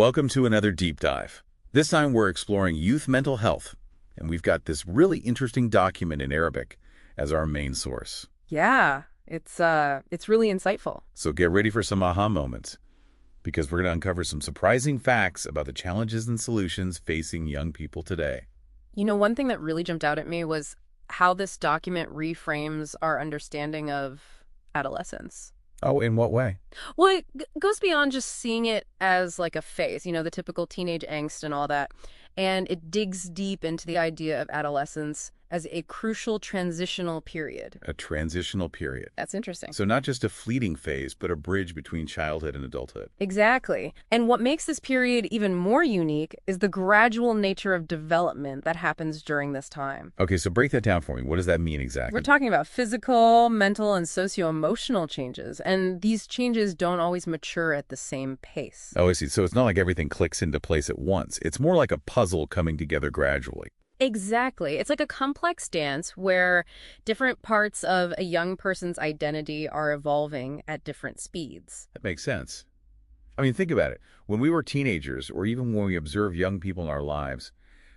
Welcome to another deep dive. This time we're exploring youth mental health, and we've got this really interesting document in Arabic as our main source. Yeah, it's really insightful. So get ready for some aha moments, because we're going to uncover some surprising facts about the challenges and solutions facing young people today. One thing that really jumped out at me was how this document reframes our understanding of adolescence. Oh, in what way? Well, it goes beyond just seeing it as like a phase, the typical teenage angst and all that. And it digs deep into the idea of adolescence as a crucial transitional period. A transitional period. That's interesting. So not just a fleeting phase, but a bridge between childhood and adulthood. Exactly. And what makes this period even more unique is the gradual nature of development that happens during this time. Okay, so break that down for me. What does that mean exactly? We're talking about physical, mental, and socio-emotional changes, and these changes don't always mature at the same pace. Oh, I see. So it's not like everything clicks into place at once. It's more like a puzzle coming together gradually. Exactly. It's like a complex dance where different parts of a young person's identity are evolving at different speeds. That makes sense. I mean, think about it. When we were teenagers, or even when we observe young people in our lives,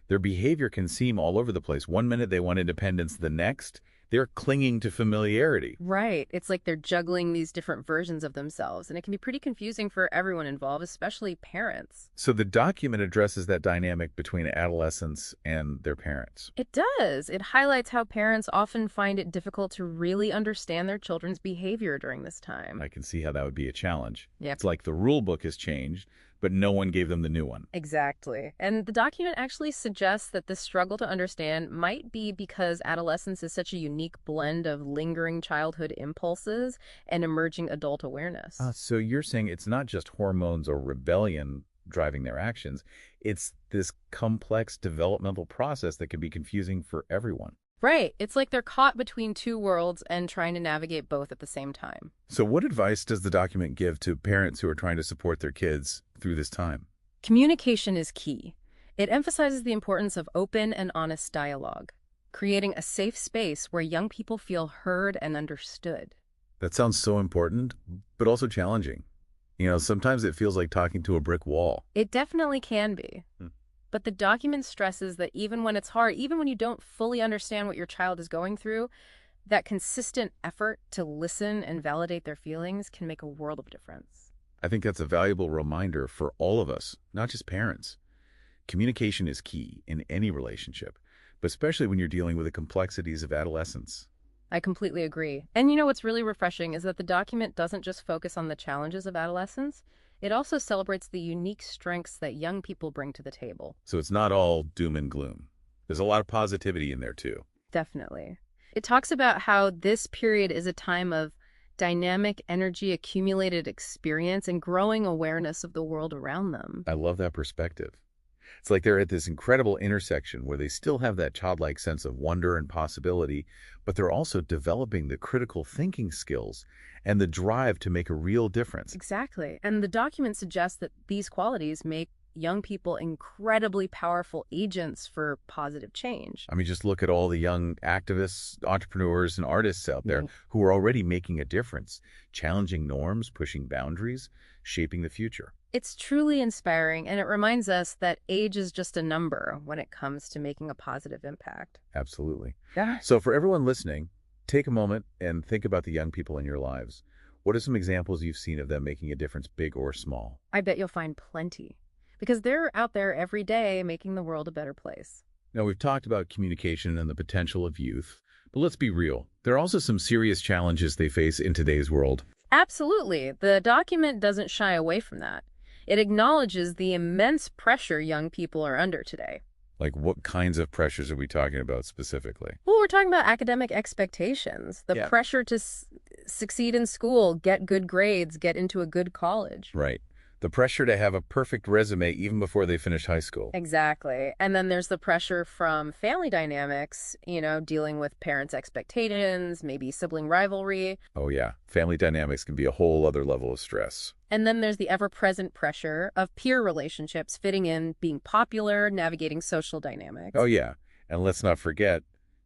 their behavior can seem all over the place. One minute they want independence, the next, they're clinging to familiarity. Right. It's like they're juggling these different versions of themselves, and it can be pretty confusing for everyone involved, especially parents. So the document addresses that dynamic between adolescents and their parents. It does. It highlights how parents often find it difficult to really understand their children's behavior during this time. I can see how that would be a challenge. Yep. It's like the rule book has changed, but no one gave them the new one. Exactly. And the document actually suggests that this struggle to understand might be because adolescence is such a unique blend of lingering childhood impulses and emerging adult awareness. So you're saying it's not just hormones or rebellion driving their actions. It's this complex developmental process that can be confusing for everyone. Right. It's like they're caught between two worlds and trying to navigate both at the same time. So what advice does the document give to parents who are trying to support their kids through this time? Communication is key. It emphasizes the importance of open and honest dialogue, creating a safe space where young people feel heard and understood. That sounds so important, but also challenging. Sometimes it feels like talking to a brick wall. It definitely can be. But the document stresses that even when it's hard, even when you don't fully understand what your child is going through, that consistent effort to listen and validate their feelings can make a world of difference. I think that's a valuable reminder for all of us, not just parents. Communication is key in any relationship, but especially when you're dealing with the complexities of adolescence. I completely agree. And what's really refreshing is that the document doesn't just focus on the challenges of adolescence. It also celebrates the unique strengths that young people bring to the table. So it's not all doom and gloom. There's a lot of positivity in there, too. Definitely. It talks about how this period is a time of dynamic energy, accumulated experience, and growing awareness of the world around them. I love that perspective. It's like they're at this incredible intersection where they still have that childlike sense of wonder and possibility, but they're also developing the critical thinking skills and the drive to make a real difference. Exactly. And the document suggests that these qualities make young people incredibly powerful agents for positive change. I mean, just look at all the young activists, entrepreneurs, and artists out there who are already making a difference, challenging norms, pushing boundaries, shaping the future. It's truly inspiring, and it reminds us that age is just a number when it comes to making a positive impact. Absolutely. Yeah. So for everyone listening, take a moment and think about the young people in your lives. What are some examples you've seen of them making a difference, big or small? I bet you'll find plenty, because they're out there every day making the world a better place. Now, we've talked about communication and the potential of youth, but let's be real. There are also some serious challenges they face in today's world. Absolutely. The document doesn't shy away from that. It acknowledges the immense pressure young people are under today. Like, what kinds of pressures are we talking about specifically? Well, we're talking about academic expectations, the pressure to succeed in school, get good grades, get into a good college. Right. The pressure to have a perfect resume even before they finish high school. Exactly. And then there's the pressure from family dynamics, dealing with parents' expectations, maybe sibling rivalry. Oh, yeah. Family dynamics can be a whole other level of stress. And then there's the ever-present pressure of peer relationships, fitting in, being popular, navigating social dynamics. Oh, yeah. And let's not forget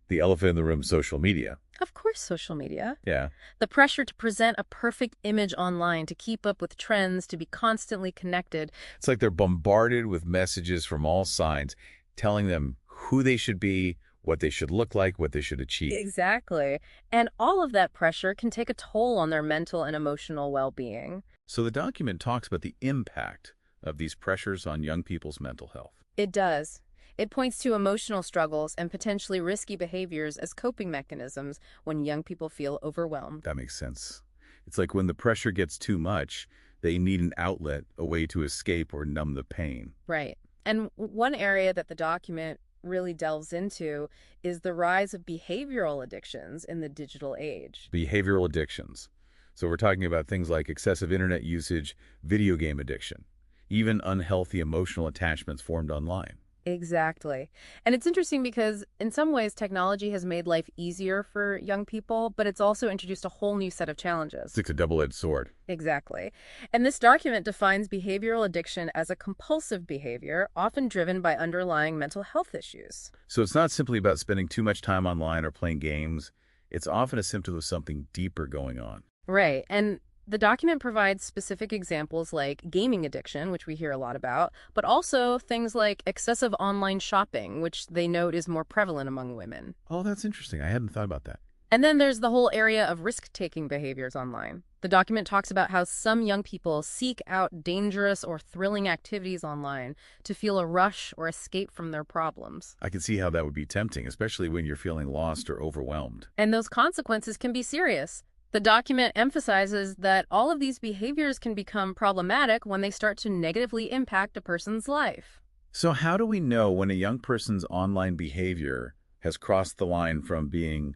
the elephant in the room, social media. Of course, social media. Yeah. The pressure to present a perfect image online, to keep up with trends, to be constantly connected. It's like they're bombarded with messages from all sides telling them who they should be, what they should look like, what they should achieve. Exactly. And all of that pressure can take a toll on their mental and emotional well-being. So the document talks about the impact of these pressures on young people's mental health. It does. It points to emotional struggles and potentially risky behaviors as coping mechanisms when young people feel overwhelmed. That makes sense. It's like when the pressure gets too much, they need an outlet, a way to escape or numb the pain. Right. And one area that the document really delves into is the rise of behavioral addictions in the digital age. Behavioral addictions. So we're talking about things like excessive internet usage, video game addiction, even unhealthy emotional attachments formed online. Exactly. And it's interesting because in some ways technology has made life easier for young people, but it's also introduced a whole new set of It's challenges. like a double-edged sword. Exactly. And this document defines behavioral addiction as a compulsive behavior, often driven by underlying mental health issues. So it's not simply about spending too much time online or playing games. It's often a symptom of something deeper going on. Right. And the document provides specific examples like gaming addiction, which we hear a lot about, but also things like excessive online shopping, which they note is more prevalent among women. Oh, that's interesting. I hadn't thought about that. And then there's the whole area of risk-taking behaviors online. The document talks about how some young people seek out dangerous or thrilling activities online to feel a rush or escape from their problems. I can see how that would be tempting, especially when you're feeling lost or overwhelmed. And those consequences can be serious. The document emphasizes that all of these behaviors can become problematic when they start to negatively impact a person's life. So how do we know when a young person's online behavior has crossed the line from being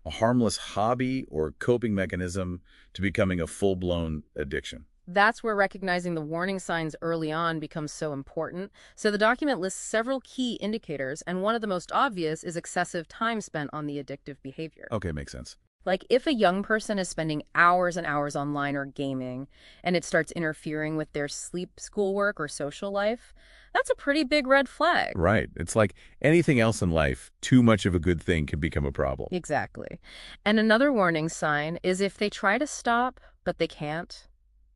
a harmless hobby or coping mechanism to becoming a full-blown addiction? That's where recognizing the warning signs early on becomes so important. So the document lists several key indicators, and one of the most obvious is excessive time spent on the addictive behavior. Okay, makes sense. Like if a young person is spending hours and hours online or gaming, and it starts interfering with their sleep, schoolwork, or social life, that's a pretty big red flag. Right. It's like anything else in life, too much of a good thing can become a problem. Exactly. And another warning sign is if they try to stop, but they can't.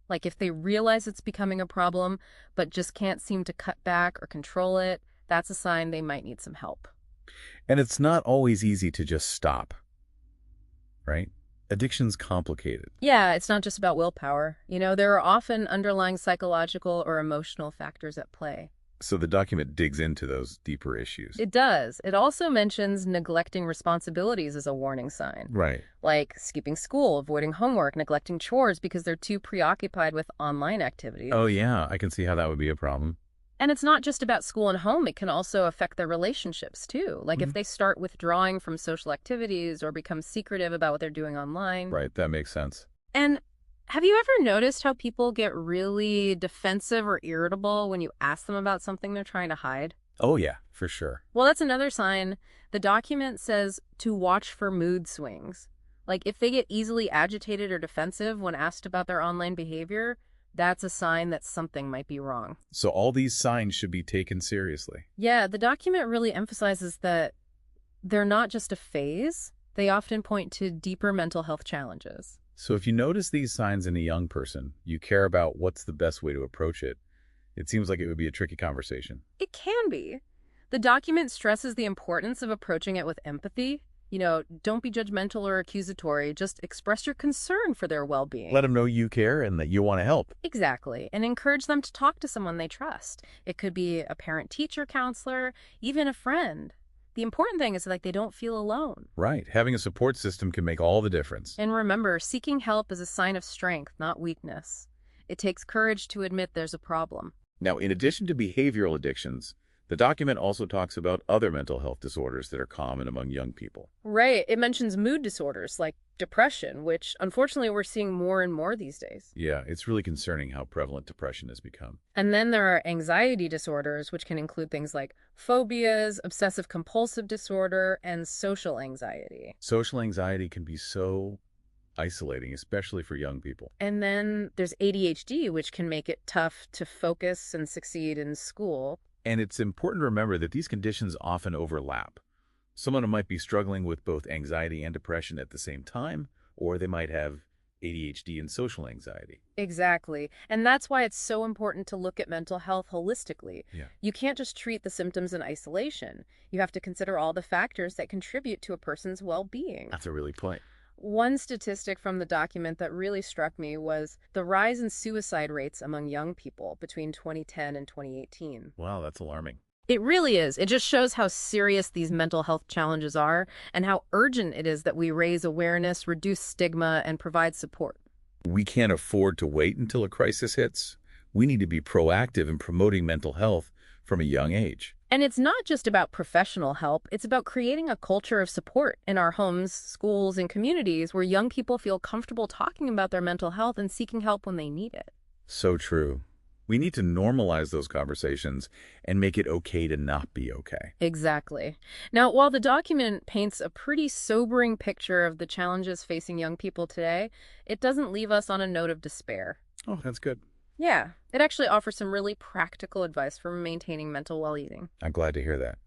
Like if they realize it's becoming a problem, but just can't seem to cut back or control it, that's a sign they might need some help. And it's not always easy to just stop, right? Addiction's complicated. Yeah, it's not just about willpower. There are often underlying psychological or emotional factors at play. So the document digs into those deeper issues. It does. It also mentions neglecting responsibilities as a warning sign, Right. like skipping school, avoiding homework, neglecting chores because they're too preoccupied with online activities. Oh, yeah, I can see how that would be a problem. And it's not just about school and home. It can also affect their relationships, too. Like if they start withdrawing from social activities or become secretive about what they're doing online. Right, that makes sense. And have you ever noticed how people get really defensive or irritable when you ask them about something they're trying to hide? Oh, yeah, for sure. Well, that's another sign. The document says to watch for mood swings. Like if they get easily agitated or defensive when asked about their online behavior, that's a sign that something might be wrong. So all these signs should be taken seriously. Yeah, the document really emphasizes that they're not just a phase. They often point to deeper mental health challenges. So if you notice these signs in a young person, you care about what's the best way to approach it. It seems like it would be a tricky conversation. It can be. The document stresses the importance of approaching it with empathy. Don't be judgmental or accusatory. Just express your concern for their well-being. Let them know you care and that you want to help. Exactly. And encourage them to talk to someone they trust. It could be a parent-teacher counselor, even a friend. The important thing is like they don't feel alone. Right. Having a support system can make all the difference. And remember, seeking help is a sign of strength, not weakness. It takes courage to admit there's a problem. Now, in addition to behavioral addictions, the document also talks about other mental health disorders that are common among young people. Right. It mentions mood disorders like depression, which unfortunately we're seeing more and more these days. Yeah, it's really concerning how prevalent depression has become. And then there are anxiety disorders, which can include things like phobias, obsessive compulsive disorder, and social anxiety. Social anxiety can be so isolating, especially for young people. And then there's ADHD, which can make it tough to focus and succeed in school. And it's important to remember that these conditions often overlap. Someone might be struggling with both anxiety and depression at the same time, or they might have ADHD and social anxiety. Exactly. And that's why it's so important to look at mental health holistically. Yeah, You can't just treat the symptoms in isolation. You have to consider all the factors that contribute to a person's well-being. that's a really point. One statistic from the document that really struck me was the rise in suicide rates among young people between 2010 and 2018. Wow, that's alarming. It really is. It just shows how serious these mental health challenges are and how urgent it is that we raise awareness, reduce stigma, and provide support. We can't afford to wait until a crisis hits. We need to be proactive in promoting mental health from a young age. And it's not just about professional help, it's about creating a culture of support in our homes, schools, and communities where young people feel comfortable talking about their mental health and seeking help when they need it. So true. We need to normalize those conversations and make it okay to not be okay. Exactly. Now, while the document paints a pretty sobering picture of the challenges facing young people today, it doesn't leave us on a note of despair. Oh, that's good. Yeah, it actually offers some really practical advice for maintaining mental well-being. I'm glad to hear that.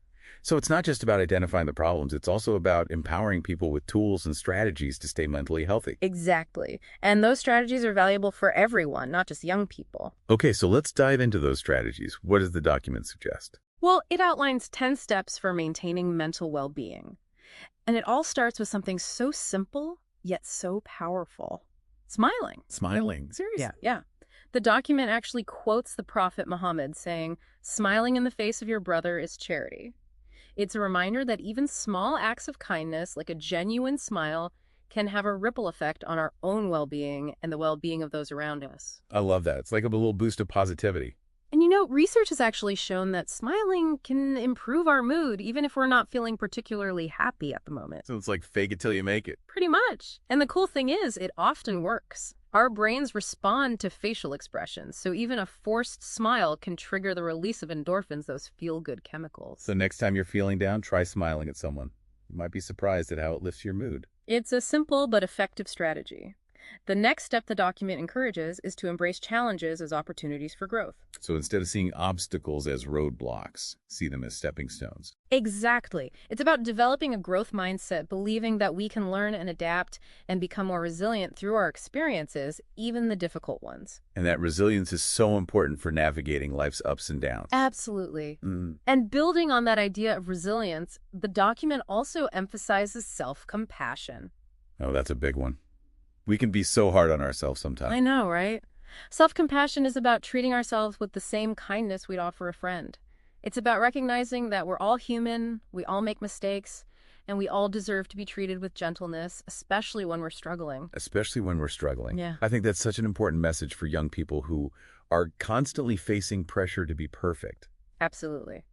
So it's not just about identifying the problems, it's also about empowering people with tools and strategies to stay mentally healthy. Exactly. And those strategies are valuable for everyone, not just young people. Okay, so let's dive into those strategies. What does the document suggest? Well, it outlines 10 steps for maintaining mental well-being. And it all starts with something so simple, yet so powerful. Smiling. Smiling. Seriously? Yeah. The document actually quotes the Prophet Muhammad saying, "Smiling in the face of your brother is charity." It's a reminder that even small acts of kindness, like a genuine smile, can have a ripple effect on our own well-being and the well-being of those around us. I love that. It's like a little boost of positivity. And research has actually shown that smiling can improve our mood, even if we're not feeling particularly happy at the moment. So it's like fake it till you make it. Pretty much. And the cool thing is, it often works. Our brains respond to facial expressions, so even a forced smile can trigger the release of endorphins, those feel-good chemicals. So next time you're feeling down, try smiling at someone. You might be surprised at how it lifts your mood. It's a simple but effective strategy. The next step the document encourages is to embrace challenges as opportunities for growth. So instead of seeing obstacles as roadblocks, see them as stepping stones. Exactly. It's about developing a growth mindset, believing that we can learn and adapt and become more resilient through our experiences, even the difficult ones. And that resilience is so important for navigating life's ups and downs. Absolutely. And building on that idea of resilience, the document also emphasizes self-compassion. Oh, that's a big one. We can be so hard on ourselves sometimes. I know, right? Self-compassion is about treating ourselves with the same kindness we'd offer a friend. It's about recognizing that we're all human, we all make mistakes, and we all deserve to be treated with gentleness, especially when we're struggling. Especially when we're struggling. Yeah. I think that's such an important message for young people who are constantly facing pressure to be perfect. Absolutely.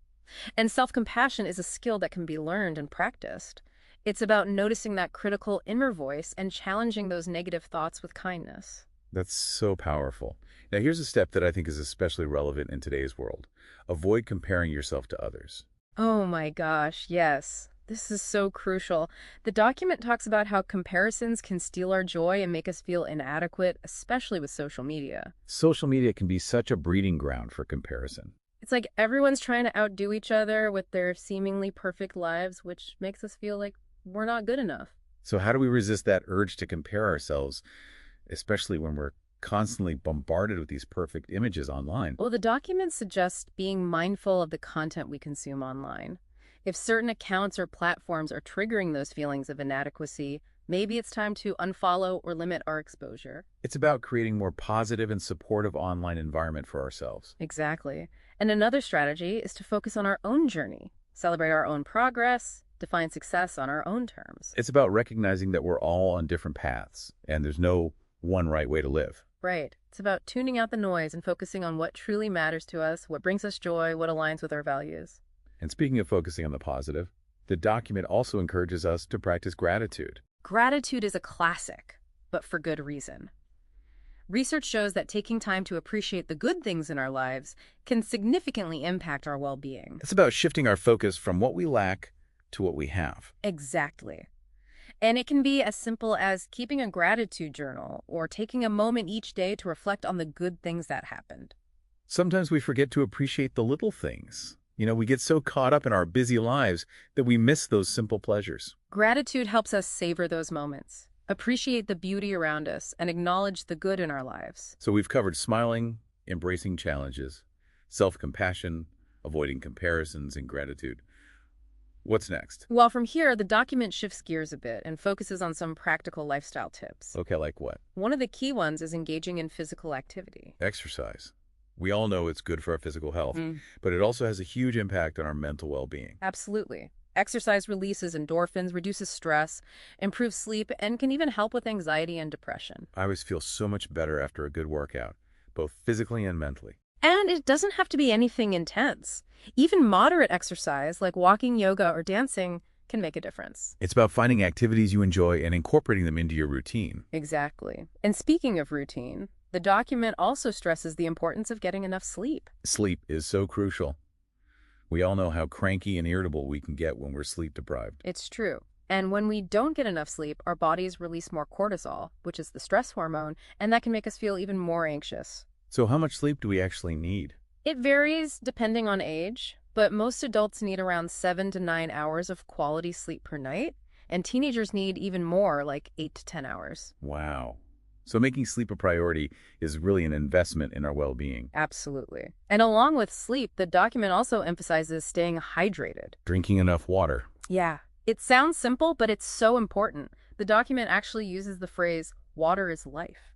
And self-compassion is a skill that can be learned and practiced. It's about noticing that critical inner voice and challenging those negative thoughts with kindness. That's so powerful. Now, here's a step that I think is especially relevant in today's world. Avoid comparing yourself to others. Oh my gosh, yes. This is so crucial. The document talks about how comparisons can steal our joy and make us feel inadequate, especially with social media. Social media can be such a breeding ground for comparison. It's like everyone's trying to outdo each other with their seemingly perfect lives, which makes us feel like we're not good enough. So how do we resist that urge to compare ourselves, especially when we're constantly bombarded with these perfect images online? Well, the document suggests being mindful of the content we consume online. If certain accounts or platforms are triggering those feelings of inadequacy, maybe it's time to unfollow or limit our exposure. It's about creating more positive and supportive online environment for ourselves. Exactly. And another strategy is to focus on our own journey, celebrate our own progress, define success on our own terms. It's about recognizing that we're all on different paths, and there's no one right way to live. Right. It's about tuning out the noise and focusing on what truly matters to us, what brings us joy, what aligns with our values. And speaking of focusing on the positive, the document also encourages us to practice gratitude. Gratitude is a classic, but for good reason. Research shows that taking time to appreciate the good things in our lives can significantly impact our well-being. It's about shifting our focus from what we lack to what we have. Exactly. And it can be as simple as keeping a gratitude journal or taking a moment each day to reflect on the good things that happened. Sometimes we forget to appreciate the little things. We get so caught up in our busy lives that we miss those simple pleasures. Gratitude helps us savor those moments, appreciate the beauty around us, and acknowledge the good in our lives. So we've covered smiling, embracing challenges, self-compassion, avoiding comparisons, and gratitude. What's next? While from here, the document shifts gears a bit and focuses on some practical lifestyle tips. Okay, like what? One of the key ones is engaging in physical activity. Exercise. We all know it's good for our physical health, but it also has a huge impact on our mental well-being. Absolutely. Exercise releases endorphins, reduces stress, improves sleep, and can even help with anxiety and depression. I always feel so much better after a good workout, both physically and mentally. And it doesn't have to be anything intense. Even moderate exercise, like walking, yoga, or dancing, can make a difference. It's about finding activities you enjoy and incorporating them into your routine. Exactly. And speaking of routine, the document also stresses the importance of getting enough sleep. Sleep is so crucial. We all know how cranky and irritable we can get when we're sleep deprived. It's true. And when we don't get enough sleep, our bodies release more cortisol, which is the stress hormone, and that can make us feel even more anxious. So how much sleep do we actually need? It varies depending on age, but most adults need around 7 to 9 hours of quality sleep per night, and teenagers need even more, like 8 to 10 hours. Wow. So making sleep a priority is really an investment in our well-being. Absolutely. And along with sleep, the document also emphasizes staying hydrated. Drinking enough water. Yeah. It sounds simple, but it's so important. The document actually uses the phrase, water is life.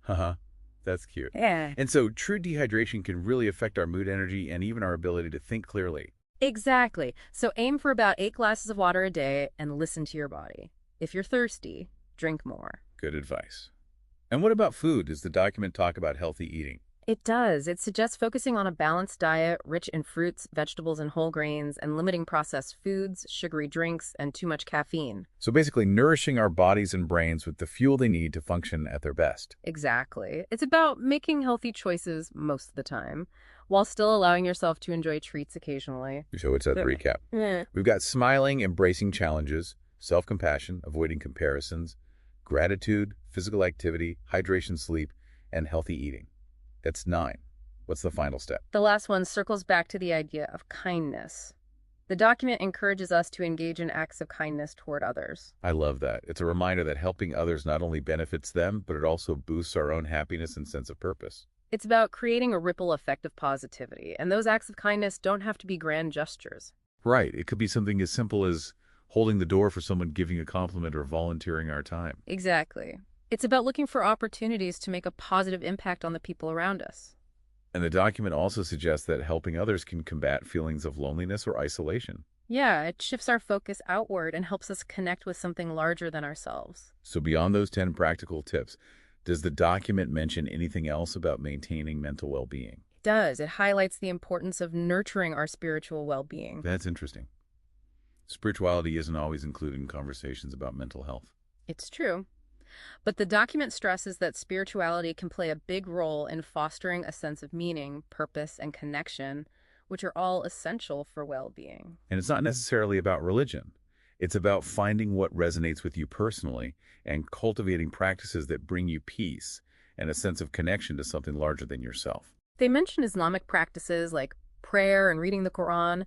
Haha, that's cute. Yeah. And so true dehydration can really affect our mood, energy, and even our ability to think clearly. Exactly. So aim for about 8 glasses of water a day and listen to your body. If you're thirsty, drink more. Good advice. And what about food? Does the document talk about healthy eating? It does. It suggests focusing on a balanced diet, rich in fruits, vegetables, and whole grains, and limiting processed foods, sugary drinks, and too much caffeine. So basically nourishing our bodies and brains with the fuel they need to function at their best. Exactly. It's about making healthy choices most of the time, while still allowing yourself to enjoy treats occasionally. So it's a recap. We've got smiling, embracing challenges, self-compassion, avoiding comparisons, gratitude, physical activity, hydration, sleep, and healthy eating. That's 9. What's the final step? The last one circles back to the idea of kindness. The document encourages us to engage in acts of kindness toward others. I love that. It's a reminder that helping others not only benefits them, but it also boosts our own happiness and sense of purpose. It's about creating a ripple effect of positivity, and those acts of kindness don't have to be grand gestures. Right. It could be something as simple as holding the door for someone, giving a compliment, or volunteering our time. Exactly. It's about looking for opportunities to make a positive impact on the people around us. And the document also suggests that helping others can combat feelings of loneliness or isolation. Yeah, it shifts our focus outward and helps us connect with something larger than ourselves. So beyond those 10 practical tips, does the document mention anything else about maintaining mental well-being? It does. It highlights the importance of nurturing our spiritual well-being. That's interesting. Spirituality isn't always included in conversations about mental health. It's true. But the document stresses that spirituality can play a big role in fostering a sense of meaning, purpose, and connection, which are all essential for well-being. And it's not necessarily about religion. It's about finding what resonates with you personally and cultivating practices that bring you peace and a sense of connection to something larger than yourself. They mention Islamic practices like prayer and reading the Quran,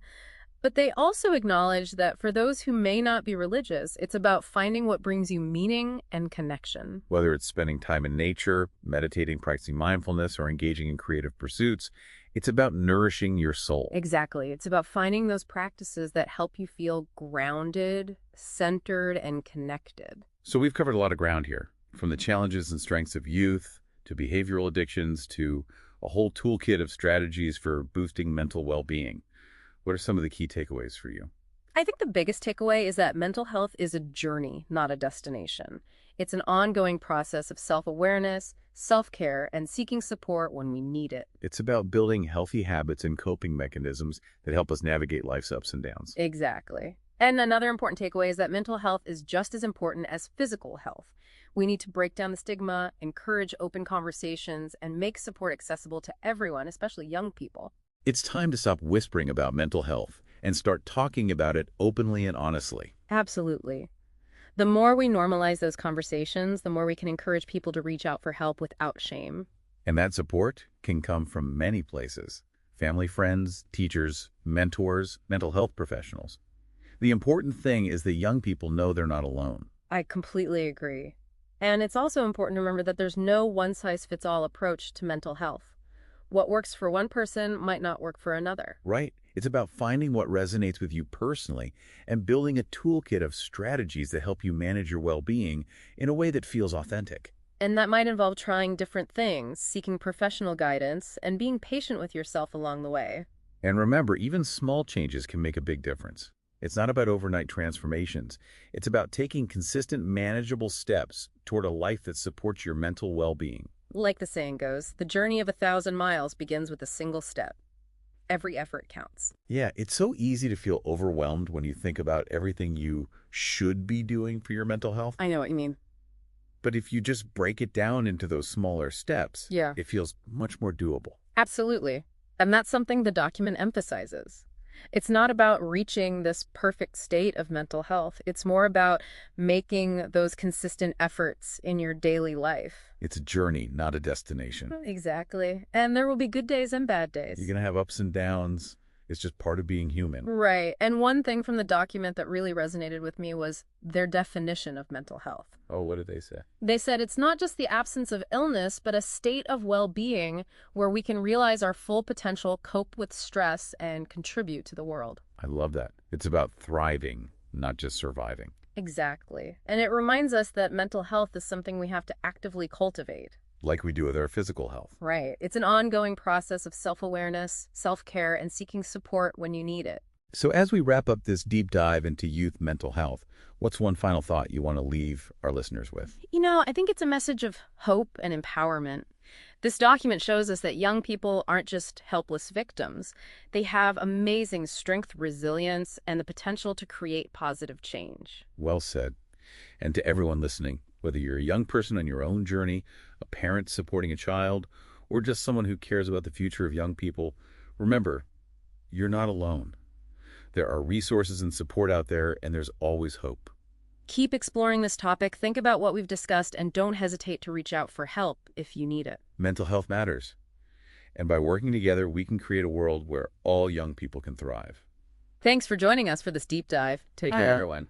but they also acknowledge that for those who may not be religious, it's about finding what brings you meaning and connection. Whether it's spending time in nature, meditating, practicing mindfulness, or engaging in creative pursuits, it's about nourishing your soul. Exactly. It's about finding those practices that help you feel grounded, centered, and connected. So we've covered a lot of ground here, from the challenges and strengths of youth, to behavioral addictions, to a whole toolkit of strategies for boosting mental well-being. What are some of the key takeaways for you? I think the biggest takeaway is that mental health is a journey, not a destination. It's an ongoing process of self-awareness, self-care, and seeking support when we need it. It's about building healthy habits and coping mechanisms that help us navigate life's ups and downs. Exactly. And another important takeaway is that mental health is just as important as physical health. We need to break down the stigma, encourage open conversations, and make support accessible to everyone, especially young people. It's time to stop whispering about mental health and start talking about it openly and honestly. Absolutely. The more we normalize those conversations, the more we can encourage people to reach out for help without shame. And that support can come from many places. family, friends, teachers, mentors, mental health professionals. The important thing is that young people know they're not alone. I completely agree. And it's also important to remember that there's no one-size-fits-all approach to mental health. What works for one person might not work for another. Right? It's about finding what resonates with you personally and building a toolkit of strategies that help you manage your well-being in a way that feels authentic. And that might involve trying different things, seeking professional guidance, and being patient with yourself along the way. And remember, even small changes can make a big difference. It's not about overnight transformations. It's about taking consistent, manageable steps toward a life that supports your mental well-being. Like the saying goes, the journey of 1,000 miles begins with a single step. Every effort counts. Yeah, it's so easy to feel overwhelmed when you think about everything you should be doing for your mental health. I know what you mean. But if you just break it down into those smaller steps, Yeah. it feels much more doable. Absolutely. And that's something the document emphasizes. It's not about reaching this perfect state of mental health. It's more about making those consistent efforts in your daily life. It's a journey, not a destination. Exactly. And there will be good days and bad You're days. going to have ups and downs. It's just part of being human. Right. And one thing from the document that really resonated with me was their definition of mental health. Oh, what did they say? They said it's not just the absence of illness, but a state of well-being where we can realize our full potential, cope with stress, and contribute to the world. I love that. It's about thriving, not just surviving. Exactly. And it reminds us that mental health is something we have to actively cultivate. Like we do with our physical health. Right. It's an ongoing process of self-awareness, self-care, and seeking support when you need it. So as we wrap up this deep dive into youth mental health, what's one final thought you want to leave our listeners with? I think it's a message of hope and empowerment. This document shows us that young people aren't just helpless victims. They have amazing strength, resilience, and the potential to create positive change. Well said. And to everyone listening, whether you're a young person on your own journey, a parent supporting a child, or just someone who cares about the future of young people, remember, you're not alone. There are resources and support out there, and there's always hope. Keep exploring this topic, think about what we've discussed, and don't hesitate to reach out for help if you need it. Mental health matters. And by working together, we can create a world where all young people can thrive. Thanks for joining us for this deep dive. Take care, everyone.